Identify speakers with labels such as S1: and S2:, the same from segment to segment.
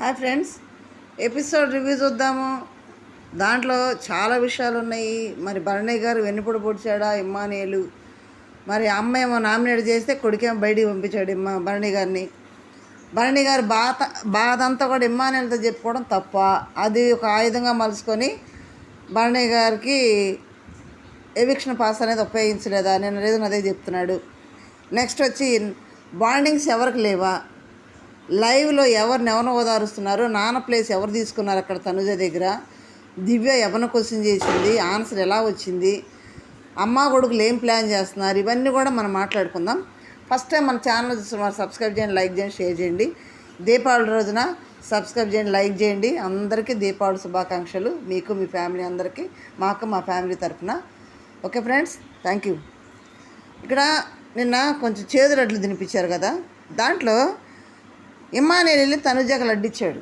S1: Hi friends, episode review చూద్దాము. దాంట్లో చాలా విషయాలు ఉన్నాయి. మరి భరణి గారు వెన్నుపొడి పొడిచాడా ఇమ్మానియేలు, మరి అమ్మ ఏమో నామినేట్ చేస్తే కొడుకేమో బయటికి పంపించాడు భరణి గారిని. భరణి గారు బాధ అంతా కూడా ఇమ్మానియేల్తో చెప్పుకోవడం తప్ప, అది ఒక ఆయుధంగా మలుచుకొని భరణి గారికి ఎవిక్షన్ పాస్ అనేది ఉపయోగించలేదా? నేను రీజన్ అదే చెప్తున్నాడు. నెక్స్ట్ వచ్చి బాండింగ్స్ ఎవరికి లేవా, లైవ్లో ఎవరినెవరిని ఓదారుస్తున్నారు, నాన్న ప్లేస్ ఎవరు తీసుకున్నారు అక్కడ తనుజ దగ్గర, దివ్య ఎవరిని క్వశ్చన్ చేసింది, ఆన్సర్ ఎలా వచ్చింది, అమ్మ కొడుకులు ఏం ప్లాన్ చేస్తున్నారు, ఇవన్నీ కూడా మనం మాట్లాడుకుందాం. ఫస్ట్ టైం మన ఛానల్ చూస్తున్నారు, సబ్స్క్రైబ్ చేయండి, లైక్ చేయండి, షేర్ చేయండి. దీపావళి రోజున సబ్స్క్రైబ్ చేయండి, లైక్ చేయండి. అందరికీ దీపావళి శుభాకాంక్షలు, మీకు మీ ఫ్యామిలీ అందరికీ, మాకు మా ఫ్యామిలీ తరఫున. Okay friends, thank you. ఇక్కడ నిన్న కొంచెం చేదు లడ్లు తినిపించారు కదా, దాంట్లో ఇమ్మానియేల్ వెళ్ళి తనుజాకి లడ్డిచ్చాడు.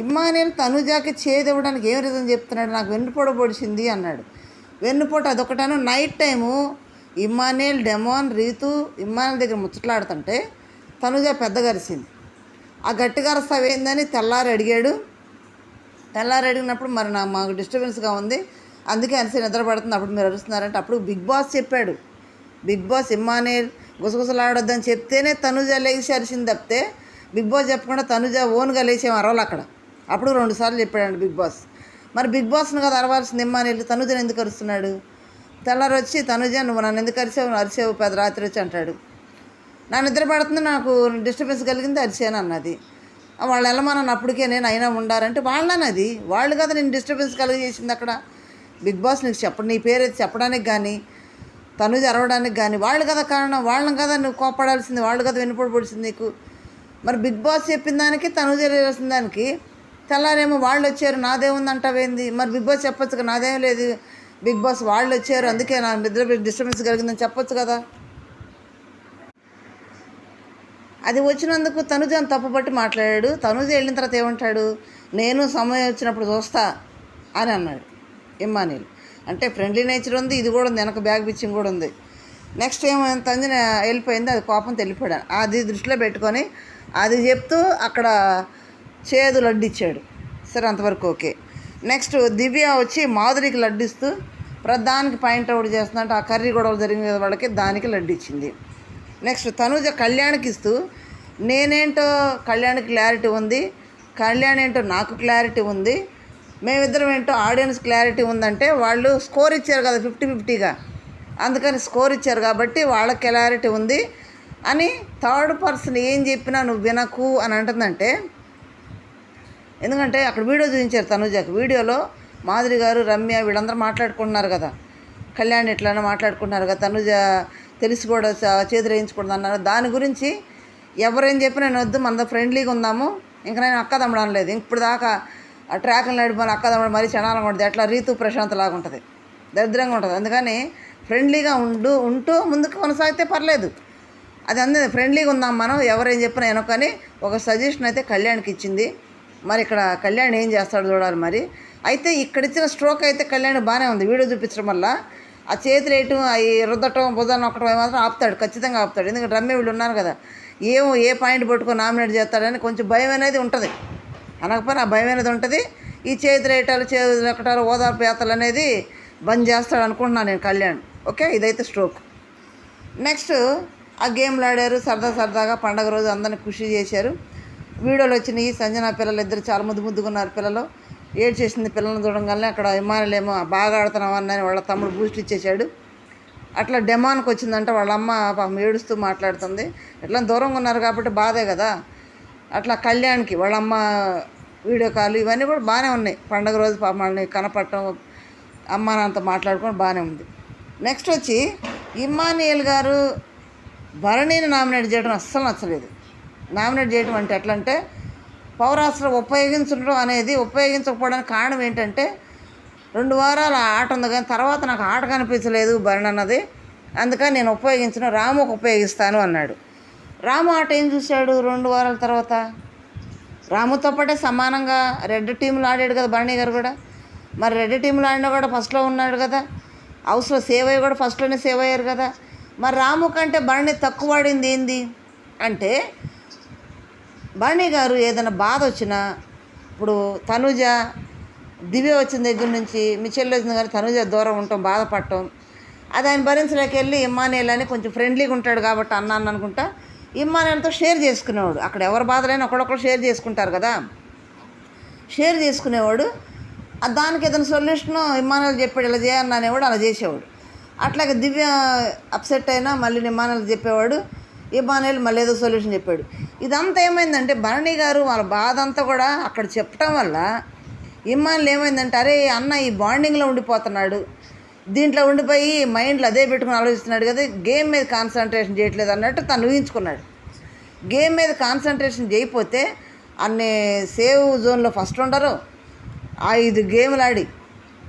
S1: ఇమ్మానియేల్ తనుజాకి చేదు ఇవ్వడానికి ఏం రీజన్ చెప్తున్నాడు, నాకు వెన్నుపోట పొడిచింది అన్నాడు. వెన్నుపోట అదొకటాను. Night time Emmanuel, demon, Rithu Emmanuel దగ్గర ముచ్చట్లాడుతుంటే తనుజ పెద్దగా అరిసింది. ఆ గట్టిగా అరుస్తావేందని తెల్లారి అడిగాడు. తెల్లారి అడిగినప్పుడు మరి మాకు డిస్టర్బెన్స్గా ఉంది, అందుకే అరిసి నిద్ర పడుతుంది, అప్పుడు మీరు అరుస్తున్నారంటే అప్పుడు బిగ్ బాస్ చెప్పాడు. బిగ్ బాస్ ఇమ్మానియేల్ గుసగుసలాడొద్దని చెప్తేనే తనుజ లేచి అరిసింది తప్పితే బిగ్ బాస్ చెప్పకుండా తనుజ ఓన్గా లేచేం అరవలు అక్కడ. అప్పుడు 2 సార్లు చెప్పాడండి బిగ్ బాస్. మరి బిగ్ బాస్ను కదా అరవాల్సింది ఇమ్మానియేల్, తనుజను ఎందుకు అరుస్తున్నాడు? తెల్లారి వచ్చి తనుజ నువ్వు నన్ను ఎందుకు అరిసావు పెద్ద రాత్రి వచ్చి అంటాడు. నా నిద్ర పడుతుంది, నాకు డిస్టర్బెన్స్ కలిగింది, అరిసాను అన్నది. వాళ్ళు వెళ్ళమన్నాను అప్పటికే నేను అయినా ఉండారంటే వాళ్ళనది, వాళ్ళు కదా నేను డిస్టర్బెన్స్ కలిగేసింది అక్కడ. బిగ్ బాస్ నీకు నీ పేరు చెప్పడానికి కానీ తనుజ అరవడానికి కానీ వాళ్ళు కదా కారణం, వాళ్ళని కదా నువ్వు కోపడాల్సింది, వాళ్ళు కదా వెన్నుపోటు పొడిచింది నీకు. మరి బిగ్ బాస్ చెప్పిన దానికి తనుజ చేసిన దానికి తెల్లారేమో వాళ్ళు వచ్చారు నాదేముంది అంటావేంది? మరి బిగ్ బాస్ చెప్పొచ్చు కదా నాదేం లేదు, బిగ్ బాస్ వాళ్ళు వచ్చారు అందుకే నాకు నిద్ర డిస్టర్బెన్స్ కలిగిందని చెప్పొచ్చు కదా. అది వచ్చినందుకు తనుజను తప్పుపట్టి మాట్లాడాడు. తనుజ వెళ్ళిన తర్వాత ఏమంటాడు, నేను సమయం వచ్చినప్పుడు చూస్తా అని అన్నాడు ఇమ్మానియేల్. అంటే ఫ్రెండ్లీ నేచర్ ఉంది, ఇది కూడా ఉంది, వెనక బ్యాగ్ పిచ్చింగ్ కూడా ఉంది. నెక్స్ట్ ఏమైనా తంజన వెళ్ళిపోయింది, అది కోపంతో వెళ్ళిపోయాడు. అది దృష్టిలో పెట్టుకొని అది చెప్తూ అక్కడ చేదు లడ్డు ఇచ్చాడు. సరే, అంతవరకు ఓకే. నెక్స్ట్ దివ్య వచ్చి మాధురికి లడ్డిస్తూ ప్రధానికి పాయింట్ అవుట్ చేస్తుందంటే ఆ కర్రీ గొడవలు జరిగిన వాళ్ళకి దానికి లడ్డు ఇచ్చింది. నెక్స్ట్ తనుజ కళ్యాణ్కి ఇస్తూ నేనేంటో కళ్యాణ్కి క్లారిటీ ఉంది, కళ్యాణ్ ఏంటో నాకు క్లారిటీ ఉంది, మేమిద్దరం ఏంటో ఆడియన్స్ క్లారిటీ ఉందంటే వాళ్ళు స్కోర్ ఇచ్చారు కదా 50-50గా, అందుకని స్కోర్ ఇచ్చారు కాబట్టి వాళ్ళకి క్లారిటీ ఉంది అని థర్డ్ పర్సన్ ఏం చెప్పినా నువ్వు వినకు అని అంటుందంటే. ఎందుకంటే అక్కడ వీడియో చూపించారు తనుజాకి, వీడియోలో మాధురి గారు, రమ్య వీళ్ళందరూ మాట్లాడుకుంటున్నారు కదా, కళ్యాణ్ ఇట్లానే మాట్లాడుకుంటున్నారు కదా, తనుజ తెలిసి కూడా చేతులు వేయించకూడదు అన్నారు. దాని గురించి ఎవరేం చెప్పినా నేను వద్దు, మన ఫ్రెండ్లీగా ఉందాము, ఇంకా నేను అక్క తమ్ముడు అనలేదు. ఇప్పుడు దాకా ఆ ట్రాక్ని నడిపోయిన అక్క తమ్ముడు మరీ చనాలంగా ఉంటుంది, ఎట్లా రీతు ప్రశాంత్ లాగా ఉంటుంది, దరిద్రంగా ఉంటుంది. అందుకని ఫ్రెండ్లీగా ఉంటూ ముందుకు కొనసాగితే పర్లేదు. అది అందరి ఫ్రెండ్లీగా ఉందాం మనం, ఎవరేం చెప్పినా వెనకని ఒక సజెషన్ అయితే కళ్యాణ్కి ఇచ్చింది. మరి ఇక్కడ కళ్యాణ్ ఏం చేస్తాడు చూడాలి. మరి అయితే ఇక్కడ ఇచ్చిన స్ట్రోక్ అయితే కళ్యాణ్ బాగానే ఉంది, వీడియో చూపించడం వల్ల ఆ చేతులు వేయటం, అవి రుద్దటం, భుజాన్ని నొక్కడం మాత్రం ఆపుతాడు, ఖచ్చితంగా ఆపుతాడు. ఎందుకంటే రమ్య వీళ్ళు ఉన్నారు కదా, ఏ పాయింట్ పట్టుకొని నామినేట్ చేస్తాడని కొంచెం భయం అనేది ఉంటుంది, అనకపోయినా ఆ భయం అనేది ఉంటుంది. ఈ చేతులు వేయటాలు, చేతులు నొక్కటాలు, ఓదార్పు యాత్రలు అనేది బంద్ చేస్తాడు అనుకుంటున్నాను నేను కళ్యాణ్. ఓకే, ఇదైతే స్ట్రోక్. నెక్స్ట్ ఆ గేమ్లు ఆడారు సరదాగా, పండగ రోజు అందరిని ఖుషి చేశారు. వీడియోలు వచ్చినాయి, సంజన పిల్లలు ఇద్దరు చాలా ముద్దుగా ఉన్నారు. పిల్లలు ఏడ్ చేసింది పిల్లల్ని చూడంగానే. అక్కడ ఇమ్మానియేల్ ఏమో బాగా ఆడుతున్నామని వాళ్ళ తమ్ముడు బూస్ట్ ఇచ్చేసాడు. అట్లా డెమాన్కి వచ్చిందంట, వాళ్ళ అమ్మ పాపం ఏడుస్తూ మాట్లాడుతుంది. ఎట్లా దూరంగా ఉన్నారు కాబట్టి బాధే కదా. అట్లా కళ్యాణ్కి వాళ్ళ అమ్మ వీడియో కాల్ ఇవన్నీ కూడా బాగానే ఉన్నాయి. పండగ రోజు పాపం వాళ్ళని కనపడటం, అమ్మ నాన్నతో మాట్లాడుకోవడం బాగానే ఉంది. నెక్స్ట్ వచ్చి ఇమ్మానియేల్ గారు భరణిని నామినేట్ చేయడం అస్సలు నచ్చలేదు. నామినేట్ చేయడం అంటే ఎట్లా అంటే పౌరాస్త్రం ఉపయోగించకపోవడానికి కారణం ఏంటంటే 2 వారాల ఆట ఉంది కానీ తర్వాత నాకు ఆట కనిపించలేదు భరణి అన్నది, అందుకని నేను ఉపయోగించను, రాముకు ఉపయోగిస్తాను అన్నాడు. రాము ఆట ఏం చూశాడు 2 వారాల తర్వాత? రాముతో పాటే సమానంగా రెడ్ టీంలో ఆడాడు కదా భరణి గారు కూడా. మరి రెడ్ టీంలో ఆడినా కూడా ఫస్ట్లో ఉన్నాడు కదా, హౌస్లో సేవ్ అయ్యి కూడా ఫస్ట్లోనే సేవ్ అయ్యారు కదా. మరి రాము కంటే భరణి తక్కువ ఆడింది ఏంది అంటే భరణి గారు ఏదైనా బాధ వచ్చినా, ఇప్పుడు తనుజ దివ్య వచ్చిన దగ్గర నుంచి మీ చెల్లి వచ్చింది కానీ తనుజ దూరం ఉండటం, బాధపడటం, అది ఆయన భరించలేకెళ్ళి ఇమ్మానుయేల్ అని కొంచెం ఫ్రెండ్లీగా ఉంటాడు కాబట్టి అన్నాను అనుకుంటా ఇమ్మానుయేల్తో షేర్ చేసుకునేవాడు. అక్కడ ఎవరి బాధలైనా ఒకడొకరు షేర్ చేసుకుంటారు కదా, షేర్ చేసుకునేవాడు. దానికి ఏదైనా సొల్యూషను ఇమ్మానుయేల్ చెప్పాడు ఇలా చేయన్న అనేవాడు, అలా చేసేవాడు. అట్లాగే దివ్య అప్సెట్ అయినా మళ్ళీ ఇమ్మానుయేల్ చెప్పేవాడు, ఇమ్మానుయేల్ మళ్ళీ ఏదో సొల్యూషన్ చెప్పాడు. ఇదంతా ఏమైందంటే భరణి గారు వాళ్ళ బాధ అంతా కూడా అక్కడ చెప్పడం వల్ల ఇమ్మానుయేల్ ఏమైందంటే అరే అన్న ఈ బాండింగ్లో ఉండిపోతున్నాడు, దీంట్లో ఉండిపోయి మైండ్లో అదే పెట్టుకుని ఆలోచిస్తున్నాడు కదా, గేమ్ మీద కాన్సన్ట్రేషన్ చేయట్లేదు అన్నట్టు తను ఊహించుకున్నాడు. గేమ్ మీద కాన్సన్ట్రేషన్ చేయకపోతే అన్ని సేవ్ జోన్లో ఫస్ట్ ఉండరు. 5 గేమ్లు ఆడి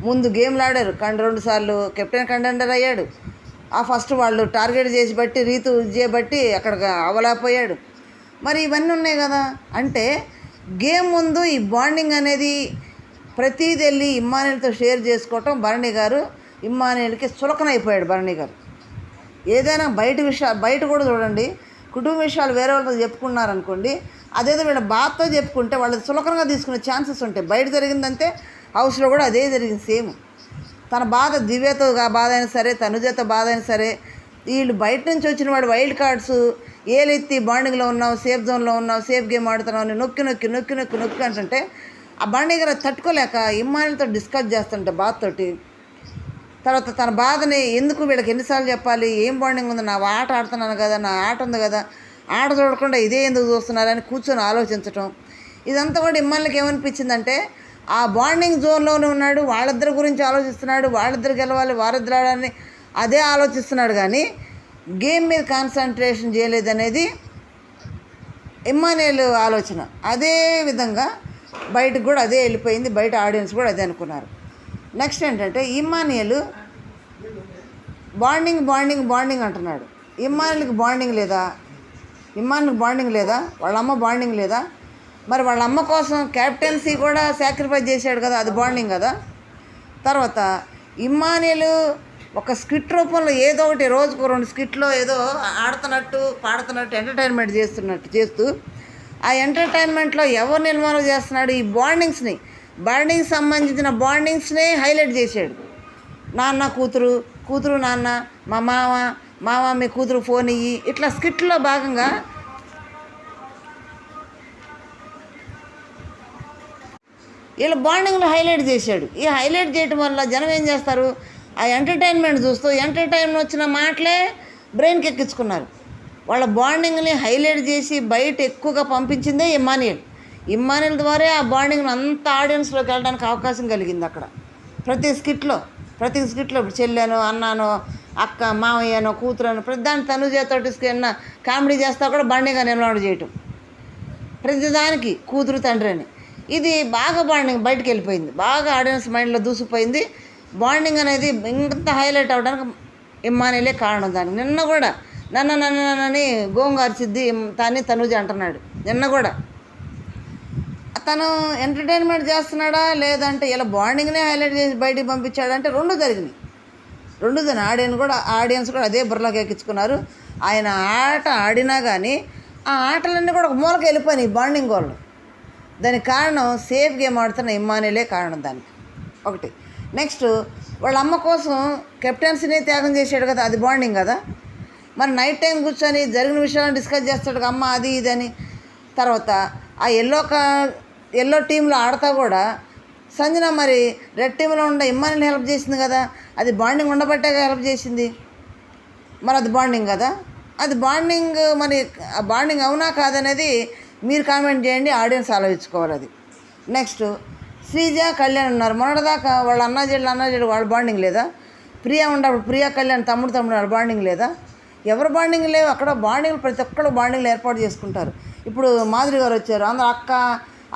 S1: ముందు గేమ్లు ఆడారు, 2 సార్లు కెప్టెన్ కంటెండర్ అయ్యాడు. ఆ ఫస్ట్ వాళ్ళు టార్గెట్ చేసి బట్టి రీతు చేయబట్టి అక్కడ అవలేకపోయాడు. మరి ఇవన్నీ ఉన్నాయి కదా, అంటే గేమ్ ముందు ఈ బాండింగ్ అనేది ప్రతిదీ వెళ్ళి ఇమ్మానుయేల్తో షేర్ చేసుకోవటం భరణి గారు ఇమ్మానుయేల్కి చులకనైపోయాడు. భరణి గారు ఏదైనా బయట కూడా చూడండి, కుటుంబ విషయాలు వేరే వాళ్ళతో చెప్పుకున్నారనుకోండి, అదేదో వీళ్ళ బాధతో చెప్పుకుంటే వాళ్ళు చులకనగా తీసుకునే ఛాన్సెస్ ఉంటాయి. బయట జరిగిందంటే హౌస్లో కూడా అదే జరిగింది సేమ్. తన బాధ దివ్యతో బాధ అయినా సరే, తనుజతో బాధ అయినా సరే, వీళ్ళు బయట నుంచి వచ్చిన వాడు వైల్డ్ కార్డ్స్ ఏలెత్తి బాండింగ్లో ఉన్నావు, సేఫ్ జోన్లో ఉన్నావు, సేఫ్ గేమ్ ఆడుతున్నావు అని నొక్కి నొక్కి నొక్కి నొక్కి నొక్కి అంటుంటే ఆ భరణి గారు తట్టుకోలేక ఇమ్మానుయేల్తో డిస్కస్ చేస్తుంటే బాధతోటి, తర్వాత తన బాధని ఎందుకు వీళ్ళకి ఎన్నిసార్లు చెప్పాలి, ఏం బాండింగ్ ఉంది, నా ఆట ఆడుతున్నాను కదా, నా ఆట ఉంది కదా, ఆట చూడకుండా ఇదే ఎందుకు చూస్తున్నారని కూర్చొని ఆలోచించటం. ఇదంతా కూడా ఇమ్మానుయేల్కి ఏమనిపించిందంటే ఆ బాండింగ్ జోన్లోనే ఉన్నాడు, వాళ్ళిద్దరి గురించి ఆలోచిస్తున్నాడు, వాళ్ళిద్దరు గెలవాలి, వారిద్దరు ఆడాలని అదే ఆలోచిస్తున్నాడు కానీ గేమ్ మీద కాన్సన్ట్రేషన్ చేయలేదనేది ఇమ్మానుయేల్ ఆలోచన. అదే విధంగా బయటకు కూడా అదే వెళ్ళిపోయింది, బయట ఆడియన్స్ కూడా అదే అనుకున్నారు. నెక్స్ట్ ఏంటంటే ఇమ్మానుయేల్ బాండింగ్ బాండింగ్ బాండింగ్ అంటున్నాడు. ఇమ్మానుయేల్కి బాండింగ్ లేదా? ఇమ్మానుయేల్కి బాండింగ్ లేదా? వాళ్ళ అమ్మ బాండింగ్ లేదా? మరి వాళ్ళ అమ్మ కోసం క్యాప్టెన్సీ కూడా సాక్రిఫైస్ చేశాడు కదా, అది బాండింగ్ కదా. తర్వాత ఇమ్మానుయేల్ ఒక స్కిట్ రూపంలో ఏదో ఒకటి రోజుకు 2 స్కిట్లో ఏదో ఆడుతున్నట్టు పాడుతున్నట్టు ఎంటర్టైన్మెంట్ చేస్తూ ఆ ఎంటర్టైన్మెంట్లో ఎవరిని ఇన్వాల్వ్ చేస్తున్నాడు, ఈ బాండింగ్ సంబంధించిన బాండింగ్స్నే హైలైట్ చేశాడు. నాన్న కూతురు, కూతురు నాన్న, మా మామ మీ కూతురు ఫోన్ ఇయ్యి, ఇట్లా స్కిట్లో భాగంగా వీళ్ళ బాండింగ్లో హైలైట్ చేశాడు. ఈ హైలైట్ చేయడం వల్ల జనం ఏం చేస్తారు, ఆ ఎంటర్టైన్మెంట్ చూస్తూ ఎంటర్టైన్మెంట్ వచ్చిన మాటలే బ్రెయిన్కి ఎక్కించుకున్నారు. వాళ్ళ బాండింగ్ని హైలైట్ చేసి బయట ఎక్కువగా పంపించిందే ఇమ్మానుయేల్ ద్వారా ఆ బాండింగ్ని అంత ఆడియన్స్లోకి వెళ్ళడానికి అవకాశం కలిగింది. అక్కడ ప్రతి స్కిట్లో ఇప్పుడు చెల్లెనో అన్నానో అక్క మామయ్యనో కూతురనో ప్రతి దాన్ని తనుజతోటి కామెడీ చేస్తా కూడా బాండింగ్గా నిలబడి చేయటం, ప్రతిదానికి కూతురు తండ్రి అని. ఇది బాగా బాండింగ్ బయటకు వెళ్ళిపోయింది, బాగా ఆడియన్స్ మైండ్లో దూసిపోయింది. బాండింగ్ అనేది ఇంత హైలైట్ అవ్వడానికి ఇమ్మానుయేలే కారణం. దానికి నిన్న కూడా నన్నని గోంగార్చిద్ది తనుజ అంటున్నాడు. నిన్న కూడా తను ఎంటర్టైన్మెంట్ చేస్తున్నాడా లేదంటే ఇలా బాండింగ్నే హైలైట్ చేసి బయటికి పంపించాడంటే రెండు జరిగినాయి. ఆడియన్స్ కూడా అదే బుర్రలోకి ఎక్కించుకున్నారు. ఆయన ఆట ఆడినా కానీ ఆ ఆటలన్నీ కూడా ఒక మూలకి వెళ్ళిపోయినాయి బాండింగ్ వాళ్ళు. దానికి కారణం సేఫ్ గేమ్ ఆడుతున్న ఇమ్మానుయేలే కారణం దానికి ఒకటి. నెక్స్ట్ వాళ్ళ అమ్మ కోసం కెప్టెన్సీని త్యాగం చేశాడు కదా, అది బాండింగ్ కదా. మరి నైట్ టైం కూర్చొని జరిగిన విషయాలను డిస్కస్ చేస్తాడు అమ్మ అది ఇది అని. తర్వాత ఆ ఎల్లో టీంలో ఆడతా కూడా సంజన మరి రెడ్ టీంలో ఉండే ఇమ్మానుయేల్ హెల్ప్ చేసింది కదా, అది బాండింగ్ ఉండబట్టే హెల్ప్ చేసింది. మరి అది బాండింగ్ కదా, అది బాండింగ్. మరి ఆ బాండింగ్ అవునా కాదనేది మీరు కామెంట్ చేయండి, ఆడియన్స్ ఆలోచించుకోవాలి అది. నెక్స్ట్ శ్రీజ కళ్యాణ్ ఉన్నారు. మొన్నటిదాకా వాళ్ళ అన్నాజీళ్ళు వాళ్ళ బాండింగ్ లేదా? ప్రియా ఉన్నప్పుడు ప్రియా కళ్యాణ్ తమ్ముడు వాళ్ళ బాండింగ్ లేదా? ఎవరు బాండింగ్ లేవు అక్కడ. బాండింగ్లు ప్రతి ఒక్కళ్ళు బాండింగ్లు ఏర్పాటు చేసుకుంటారు. ఇప్పుడు మాధురి గారు వచ్చారు, అందరూ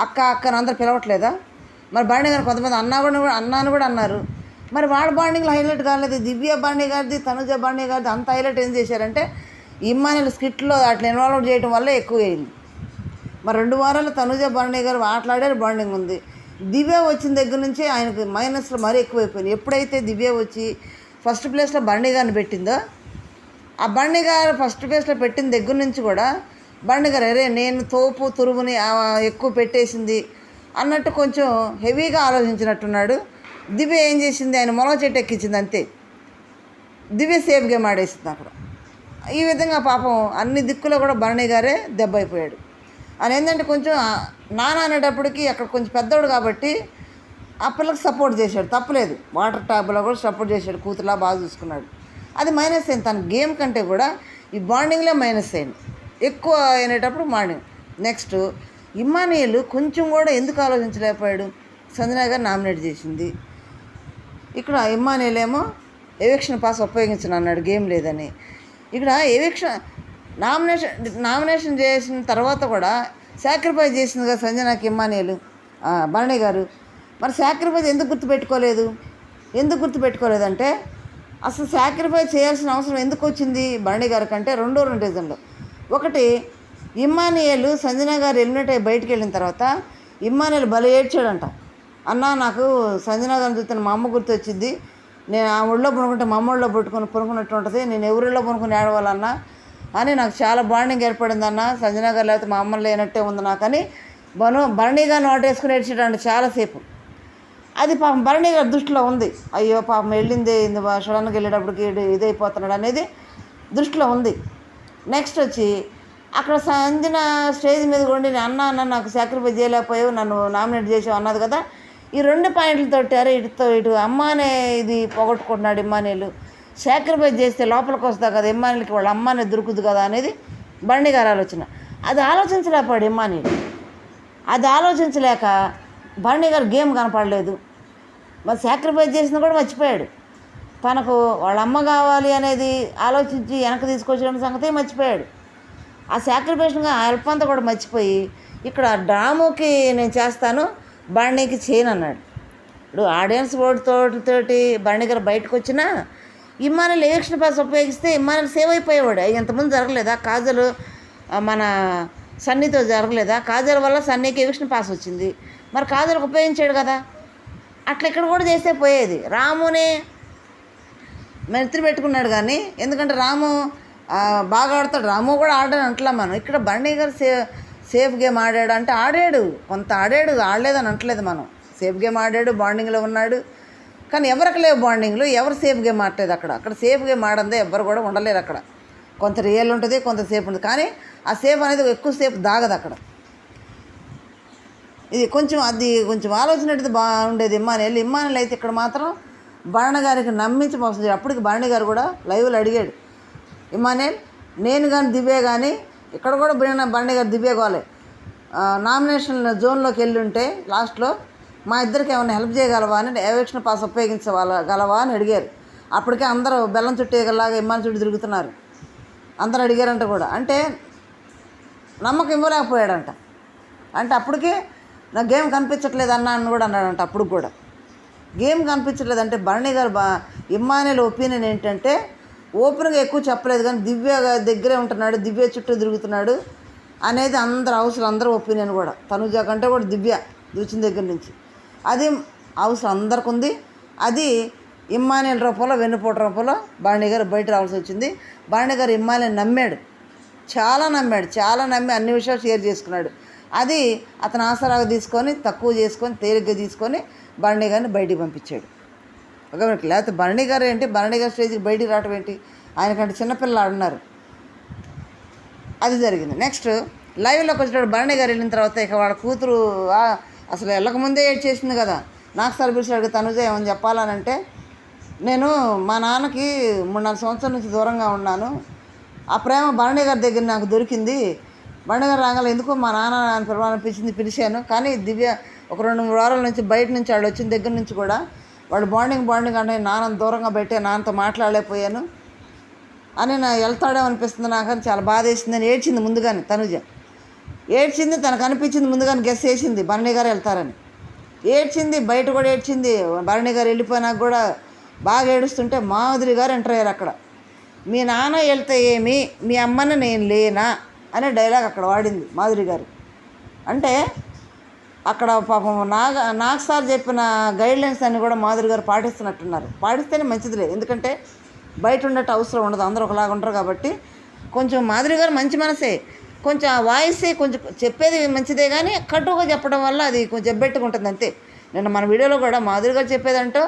S1: అక్కని అందరు పిలవట్లేదా? మరి బాండింగ్ గారు కొంతమంది అన్నాను కూడా అన్నారు. మరి వాళ్ళ బాండింగ్లో హైలైట్ కాలేదు. దివ్య బాండి గారిది, తనుజ బాండి గారిది అంత హైలైట్ ఏం చేశారంటే ఇమ్మానుయేల్ స్కిట్లో అట్లా ఇన్వాల్వ్ చేయడం వల్ల ఎక్కువ అయింది. మరి 2 వారాలు తనుజ బాండి గారు మాట్లాడారు, బాండింగ్ ఉంది. దివ్య వచ్చిన దగ్గర నుంచి ఆయనకు మైనస్లు మరీ ఎక్కువైపోయినాయి. ఎప్పుడైతే దివ్య వచ్చి ఫస్ట్ ప్లేస్లో బాండి గారిని పెట్టిందో, ఆ బాండి గారు ఫస్ట్ ప్లేస్లో పెట్టిన దగ్గర నుంచి కూడా బండి గారు అరే నేను తోపు తురుముని ఎక్కువ పెట్టేసింది అన్నట్టు కొంచెం హెవీగా ఆలోచించినట్టున్నాడు. దివ్య ఏం చేసింది, ఆయన మొలవ చెట్టు ఎక్కించింది అంతే. దివ్య సేఫ్ గేమ్ ఆడేసింది అక్కడ. ఈ విధంగా పాపం అన్ని దిక్కులో కూడా భరణి గారే దెబ్బ అయిపోయాడు. అని ఏంటంటే కొంచెం నాన్న అనేటప్పటికి అక్కడ కొంచెం పెద్దోడు కాబట్టి ఆ పిల్లకి సపోర్ట్ చేశాడు, తప్పలేదు. వాటర్ ట్యాబ్లో కూడా సపోర్ట్ చేశాడు, కూతురులా బాగా చూసుకున్నాడు. అది మైనస్ అయింది. తన గేమ్ కంటే కూడా ఈ బాండింగ్లో మైనస్ అయింది, ఎక్కువ అయినప్పుడు మార్నింగ్. నెక్స్ట్ ఇమ్మానియల్ కొంచెం కూడా ఎందుకు ఆలోచించలేకపోయాడు. సంజన గారు నామినేట్ చేసింది, ఇక్కడ ఇమ్మానియల్ ఏమో ఎవిక్షన్ పాస్ ఉపయోగించను అన్నాడు, గేమ్ లేదని. ఇక్కడ ఎవిక్షన్ నామినేషన్ చేసిన తర్వాత కూడా సాక్రిఫైస్ చేసింది కదా సంజనాకి ఇమ్మానియల్ భరణి గారు. మరి సాక్రిఫైస్ ఎందుకు గుర్తుపెట్టుకోలేదంటే అసలు సాక్రిఫైస్ చేయాల్సిన అవసరం ఎందుకు వచ్చింది భరణి గారి కంటే రెండు రీజన్లు. ఒకటి, ఇమ్మానియల్ సంజన గారు ఎలిమినేట్ అయ్యి బయటికి వెళ్ళిన తర్వాత ఇమ్మానియల్ భలే ఏడ్చాడంట. అన్న నాకు సంజన గారిని చూస్తే మా అమ్మ గుర్తు వచ్చింది, నేను ఆ ఒళ్ళో పనుకుంటే మా అమ్మ ఒళ్ళో పనుకున్నట్టు ఉంటుంది, నేను ఎవరిలో పనుకుని ఏడవాలన్నా అని నాకు చాలా బాండింగ్ ఏర్పడింది అన్న, సంజన గారు లేకపోతే మా అమ్మ లేనట్టే ఉంది నాకని భరణి గారిని ఓటేసుకుని ఏడ్చాడంట చాలాసేపు. అది పాపం భరణి గారి దృష్టిలో ఉంది, అయ్యో పాపం వెళ్ళింది సడన్గా వెళ్ళేటప్పటికి ఇదైపోతున్నాడు అనేది దృష్టిలో ఉంది. నెక్స్ట్ వచ్చి అక్కడ సంజన స్టేజ్ మీద కొండి అన్న నాకు సాక్రిఫైస్ చేయలేకపోయావు, నన్ను నామినేట్ చేసావు అన్నది కదా. ఈ రెండు పాయింట్లతో అరే ఇటు అమ్మ అనే ఇది పోగొట్టుకుంటున్నాడు ఇమ్మానియల్, సాక్రిఫైస్ చేస్తే లోపలికి వస్తా కదా ఇమ్మానియల్కి వాళ్ళ అమ్మనే దొరుకుతుంది కదా అనేది బండి గారి ఆలోచన. అది ఆలోచించలేకపోయాడు ఇమ్మానియల్. అది ఆలోచించలేక భరణి గారు గేమ్ కనపడలేదు. మరి సాక్రిఫైస్ చేసిన కూడా మర్చిపోయాడు. తనకు వాళ్ళ అమ్మ కావాలి అనేది ఆలోచించి వెనక్కి తీసుకొచ్చిన సంగతి మర్చిపోయాడు. ఆ సాక్రిఫైస్గా ఆ హెల్ప్ అంతా కూడా మర్చిపోయి ఇక్కడ డ్రాముకి నేను చేస్తాను, భరణికి చేయను అన్నాడు. ఇప్పుడు ఆడియన్స్ తోటి భరణి గారు బయటకు వచ్చినా ఇమ్మానియల్ ఎవిక్షన్ పాస్ ఉపయోగిస్తే ఇమ్మానియల్ సేవ్ అయిపోయేవాడు. ఎంతమంది జరగలేదా, కాజల్ మన సన్నీతో జరగలేదా, కాజల్ వల్ల సన్నీకి ఎవిక్షన్ పాస్ వచ్చింది, మరి కాజల్కి ఉపయోగించాడు కదా. అట్లా ఇక్కడ కూడా చేస్తే పోయేది. రాముని మెత్తి పెట్టుకున్నాడు కానీ, ఎందుకంటే రాము బాగా ఆడతాడు, రాము కూడా ఆడాడు అంటలా మనం. ఇక్కడ భరణి గారు సేఫ్ గేమ్ ఆడాడు అంటే ఆడాడు, కొంత ఆడాడు, ఆడలేదని అంటలేదు మనం. సేఫ్ గేమ్ ఆడాడు, బాండింగ్లో ఉన్నాడు. కానీ ఎవరికి లేవు బాండింగ్లు, ఎవరు సేఫ్ గేమ్ ఆడలేదు అక్కడ సేఫ్ గేమ్ ఆడందే ఎవరు కూడా ఉండలేరు అక్కడ. కొంత రియల్ ఉంటుంది, కొంత సేఫ్ ఉంటుంది, కానీ ఆ సేఫ్ అనేది ఎక్కువసేపు దాగదు అక్కడ. ఇది కొంచెం ఆలోచన బాగుండేది ఇమ్మానియల్ అయితే ఇక్కడ మాత్రం భరణి గారికి నమ్మించి మోసం చేయాలి. అప్పటికి భరణి గారు కూడా లైవ్లో అడిగాడు, ఇమ్మానియల్ నేను కానీ దివ్య కానీ ఇక్కడ కూడా భరణి గారు దివ్య గోలే నామినేషన్ జోన్లోకి వెళ్ళి ఉంటే లాస్ట్లో మా ఇద్దరికి ఏమైనా హెల్ప్ చేయగలవా అని ఎవిక్షన్ పాస్ ఉపయోగించగలవా అని అడిగారు. అప్పటికే అందరూ బెల్లం చుట్టేలాగా ఇమ్మాని చుట్టూ తిరుగుతున్నారు, అందరూ అడిగారంట కూడా. అంటే నమ్మకం ఇవ్వలేకపోయాడంట. అంటే అప్పటికే నాకు గేమ్ కనిపించట్లేదు అని కూడా అన్నాడంట. అప్పుడు కూడా గేమ్ కనిపించట్లేదు అంటే భరణి గారు ఇమ్మానియల్ ఒపీనియన్ ఏంటంటే ఓపెన్గా ఎక్కువ చెప్పలేదు కానీ దివ్య దగ్గరే ఉంటున్నాడు, దివ్య చుట్టూ తిరుగుతున్నాడు అనేది అందరూ ఒపీనియన్ కూడా. తనుజ కంటే కూడా దివ్య చూసిన దగ్గర నుంచి అది హౌస్ అందరికి ఉంది. అది ఇమ్మానియల్ రూపంలో వెన్నుపోటు రూపంలో భరణి గారు బయట రావాల్సి వచ్చింది. భరణి గారు ఇమ్మానియల్ నమ్మాడు, చాలా నమ్మి అన్ని విషయాలు షేర్ చేసుకున్నాడు. అది అతను ఆసరాగా తీసుకొని తక్కువ చేసుకొని తేలిగ్గా తీసుకొని భరణి గారిని బయటికి పంపించాడు. లేకపోతే భరణి గారు స్టేజ్కి బయటికి రావటం ఏంటి, ఆయనకంటే చిన్నపిల్లలు ఆడున్నారు. అది జరిగింది. నెక్స్ట్ లైవ్లోకి వచ్చేటప్పుడు భరణి గారు వెళ్ళిన తర్వాత ఇక వాళ్ళ కూతురు అసలు వెళ్ళకముందే ఏడ్ చేసింది కదా. నాకు సర్వీస్ అడిగి తనుజ ఏమని చెప్పాలనంటే, నేను మా నాన్నకి 3-4 సంవత్సరాల నుంచి దూరంగా ఉన్నాను, ఆ ప్రేమ భరణి గారి దగ్గర నాకు దొరికింది. భరణి గారు రాగాలి ఎందుకు మా నాన్న పిలిచాను. కానీ దివ్య ఒక 2-3 వారాల నుంచి బయట నుంచి వాళ్ళు వచ్చిన దగ్గర నుంచి కూడా వాళ్ళు బాండింగ్ అంటే నాన్నని దూరంగా పెట్టే, నాన్నతో మాట్లాడలేకపోయాను అని వెళ్తాడేమో అనిపిస్తుంది నాకు అని చాలా బాధ వేసిందని ఏడ్చింది. ముందుగానే తనుజ ఏడ్చింది, తనకు అనిపించింది, ముందుగానే గెస్ చేసింది భరణి గారు వెళ్తారని. ఏడ్చింది, బయట కూడా ఏడ్చింది. భరణి గారు వెళ్ళిపోయినాక కూడా బాగా ఏడుస్తుంటే మాధురి గారు ఎంటర్ అయ్యారు అక్కడ. మీ నాన్న వెళ్తే ఏమి, మీ అమ్మని నేను లేనా అనే డైలాగ్ అక్కడ వాడింది మాధురి గారు. అంటే అక్కడ పాపం నాగ్ సార్ చెప్పిన గైడ్లైన్స్ అన్నీ కూడా మాధురి గారు పాటిస్తున్నట్టున్నారు. పాటిస్తేనే మంచిదిలే, ఎందుకంటే బయట ఉండేట్టు అవసరం ఉండదు, అందరూ ఒకలాగా ఉంటారు కాబట్టి. కొంచెం మాధురి గారు మంచి మనసే, కొంచెం ఆ వాయిసే కొంచెం చెప్పేది మంచిదే కానీ కటుగా చెప్పడం వల్ల అది కొంచెం ఎబ్బెట్టుకుంటుంది అంతే. నిన్న మన వీడియోలో కూడా మాధురి గారు చెప్పేదంటో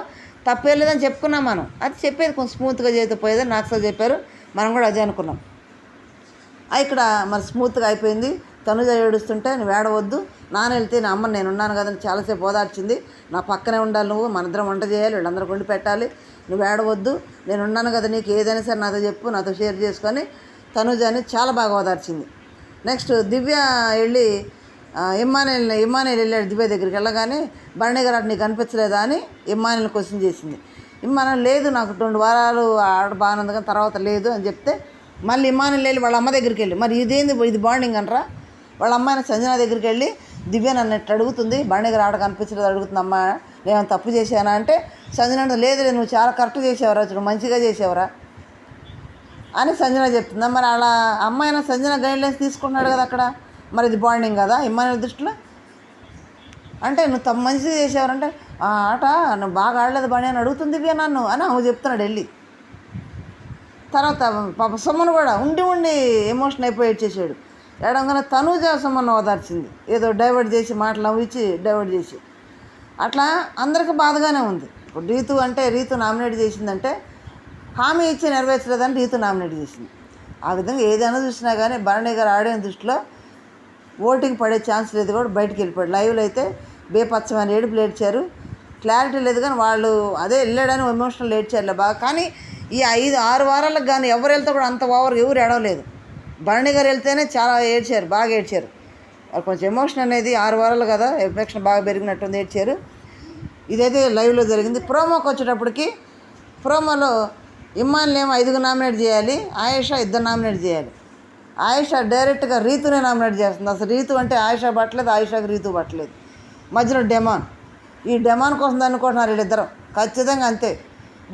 S1: తప్పే లేదని చెప్పుకున్నాం మనం. అది చెప్పేది కొంచెం స్మూత్గా చేస్తే పోయేదని నాకు సార్ చెప్పారు, మనం కూడా అదే అనుకున్నాం. ఇక్కడ మరి స్మూత్గా అయిపోయింది. తనుజ ఏడుస్తుంటే నువ్వు ఏడవద్దు, నాన్న వెళ్తే నా అమ్మ నేను ఉన్నాను కదా చాలాసేపు ఓదార్చింది, నా పక్కనే ఉండాలి, నువ్వు మన ఇద్దరం వంట చేయాలి, వీళ్ళందరూ వండి పెట్టాలి, నువ్వు ఏడవద్దు, నేను ఉన్నాను కదా నీకు ఏదైనా సరే నాతో చెప్పు, నాతో షేర్ చేసుకొని తనుజని చాలా బాగా ఓదార్చింది. నెక్స్ట్ దివ్య వెళ్ళి ఇమ్మానుయేల్ వెళ్ళాడు దివ్య దగ్గరికి. వెళ్ళగానే భరణి గారు అటు నీకు కనిపించలేదా అని ఇమ్మానుయేల్ క్వశ్చన్ చేసింది. ఇమ్మానుయేల్ లేదు నాకు 2 వారాలు ఆడ బాగుంది కానీ తర్వాత లేదు అని చెప్తే మళ్ళీ ఇమ్మానుయేల్ వెళ్ళి వాళ్ళ అమ్మ దగ్గరికి వెళ్ళి మరి ఇది బాండింగ్ అంటారా. వాళ్ళ అమ్మాయిన సంజన దగ్గరికి వెళ్ళి దివ్య నన్ను ఎట్టు అడుగుతుంది, భరణి గారు ఆడ కనిపించలేదు అడుగుతుంది, అమ్మ నేను తప్పు చేశానా అంటే సంజన అంటే లేదు నువ్వు చాలా కరెక్ట్ చేసేవరా, చూడు మంచిగా చేసేవరా అని సంజన చెప్తుందా. మరి అలా అమ్మాయిన సంజన గైడ్లైన్స్ తీసుకుంటున్నాడు కదా అక్కడ, మరి ఇది బాండింగ్ కదా ఇమ్మానుయేల్ దృష్టిలో. అంటే నువ్వు మంచిగా చేసేవారంటే ఆ ఆట నువ్వు బాగా ఆడలేదు బాణి అని అడుగుతుంది దివ్య నన్ను అని ఆమె చెప్తున్నాడు వెళ్ళి. తర్వాత పాప సుమన్ కూడా ఉండి ఎమోషన్ అయిపోయి చేసాడు. ఏడంగానే తనుజ సుమన్ ఓదార్చింది, ఏదో డైవర్ట్ చేసి మాటలు నవ్వించి డైవర్ట్ చేసి. అట్లా అందరికీ బాధగానే ఉంది. ఇప్పుడు రీతు నామినేట్ చేసిందంటే హామీ ఇచ్చి నెరవేర్చలేదని రీతు నామినేట్ చేసింది. ఆ విధంగా ఏదైనా చూసినా కానీ భరణి గారు ఆడిన దృష్టిలో ఓటింగ్ పడే ఛాన్స్ లేదు కూడా బయటికి వెళ్ళిపోయాడు. లైవ్లో అయితే బేపచ్చమని ఏడుపులు ఏడ్చారు, క్లారిటీ లేదు కానీ వాళ్ళు అదే వెళ్ళాడని ఎమోషనల్ ఏడ్చారులే బాగా. కానీ ఈ 5-6 వారాలకు కానీ ఎవరు వెళ్తే కూడా అంత ఓవర్ ఎవరు ఏడవలేదు. భరణి గారు వెళ్తేనే చాలా ఏడ్చారు, బాగా ఏడ్చారు. వాళ్ళు కొంచెం ఎమోషన్ అనేది 6 వారాలు కదా ఎఫెక్షన్ బాగా పెరిగినట్టుంది, ఏడ్చారు. ఇదైతే లైవ్లో జరిగింది. ప్రోమోకి వచ్చేటప్పటికి ప్రోమోలో ఇమ్మాన్లేమో 5 నామినేట్ చేయాలి, ఆయేషా 2 నామినేట్ చేయాలి. ఆయేషా డైరెక్ట్గా రీతునే నామినేట్ చేస్తుంది. అసలు రీతు అంటే ఆయేషా పట్టలేదు, ఆయేషాకి రీతు పట్టలేదు. మధ్యలో డెమాన్, ఈ డెమాన్ కోసం అనుకుంటున్నారు వీళ్ళిద్దరం ఖచ్చితంగా అంతే.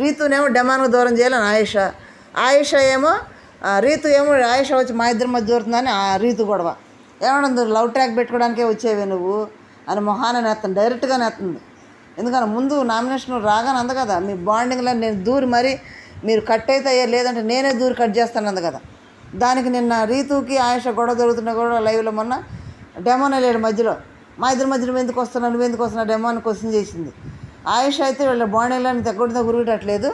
S1: రీతునేమో డెమాన్కు దూరం చేయాలని ఆయేషా ఏమో రీతు ఏమో ఆయేషా వచ్చి మా ఇద్దరి మధ్య దూరుతుందని ఆ రీతు గొడవ. ఏమన్నా లవ్ ట్రాక్ పెట్టుకోవడానికే వచ్చేవి నువ్వు అని మొహాన నేస్తుంది, డైరెక్ట్గా నేస్తుంది. ఎందుకని ముందు నామినేషన్ రాగానే అంది కదా మీ బాండింగ్లో నేను దూరి మరి మీరు కట్ అయితే అయ్యారు, లేదంటే నేనే దూరి కట్ చేస్తాను అంది కదా. దానికి నిన్న రీతుకి ఆయేషా గొడవ జరుగుతున్నా కూడా లైవ్లో మొన్న డెమోన్ వెళ్ళాడు మధ్యలో, మా ఇద్దరి మధ్యలో నువ్వు ఎందుకు వస్తున్నావు డెమోన్ క్వశ్చన్ చేసింది. ఆయేషా అయితే వీళ్ళ బాండింగ్లో తగ్గొడితే గురిగట్టలేదు,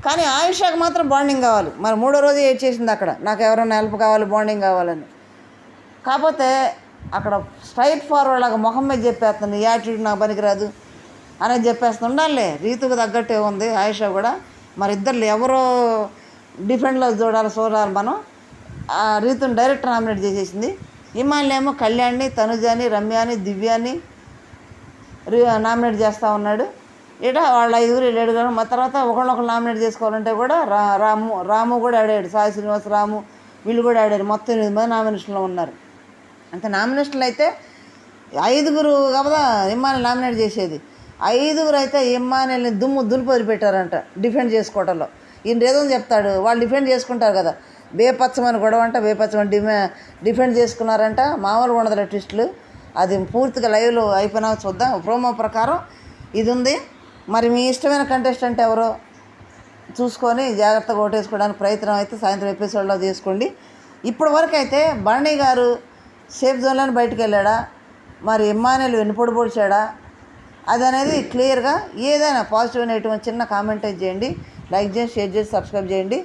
S1: కానీ ఆయేషాకి మాత్రం బాండింగ్ కావాలి. మరి 3వ రోజు ఏడ్ చేసింది అక్కడ, నాకు ఎవరైనా హెల్ప్ కావాలి బాండింగ్ కావాలని. కాకపోతే అక్కడ స్ట్రైట్ ఫార్వర్డ్ లాగా మొహం మీద చెప్పేస్తుంది, ఈ యాటిట్యూడ్ నాకు పనికిరాదు అనేది చెప్పేస్తుంది. ఉండాలి రీతుకు తగ్గట్టే ఉంది ఆయేషా కూడా. మరి ఇద్దరు ఎవరో డిఫెండ్లో చూడాలి మనం. ఆ రీతుని డైరెక్ట్ నామినేట్ చేసేసింది. ఇమ్మాన్లేమో కళ్యాణ్ని, తనుజాని, రమ్యాని, దివ్యాని నామినేట్ చేస్తూ ఉన్నాడు. ఇట వాళ్ళ 5 7 మా తర్వాత ఒకళ్ళొకరు నామినేట్ చేసుకోవాలంటే కూడా రాము కూడా ఆడాడు, సాయి శ్రీనివాస్, రాము వీళ్ళు కూడా ఆడారు. మొత్తం 8 మంది నామినేషన్లో ఉన్నారు. అంతే నామినేషన్లు అయితే 5 కదా ఇమ్మానుయేల్ నామినేట్ చేసేది. 5 అయితే ఇమ్మానుయేల్ని దులిపి వదిలిపెట్టారంట డిఫెండ్ చేసుకోవటంలో. ఈయన ఏదో చెప్తాడు, వాళ్ళు డిఫెండ్ చేసుకుంటారు కదా, బేపచ్చమని గొడవ అంట, బేపచ్చమని డిఫెండ్ చేసుకున్నారంట. మామూలుగా ఉండదు ట్విస్టులు. అది పూర్తిగా లైవ్లో అయిపోయినా చూద్దాం. ప్రోమో ప్రకారం ఇది ఉంది. మరి మీ ఇష్టమైన కంటెస్టెంట్ ఎవరో చూసుకొని జాగ్రత్తగా ఓటేసుకోవడానికి ప్రయత్నం అయితే సాయంత్రం ఎపిసోడ్లో చేసుకోండి. ఇప్పటి వరకు అయితే భరణి గారు సేఫ్ జోన్లోనే బయటకు వెళ్ళాడా, మరి ఇమ్మానుయేల్ వెన్నుపోటు పొడిచాడా, అది అనేది క్లియర్గా ఏదైనా పాజిటివ్ నెగిటివ్ చిన్న కామెంట్ చేయండి. లైక్ చేసి షేర్ చేసి సబ్స్క్రైబ్ చేయండి.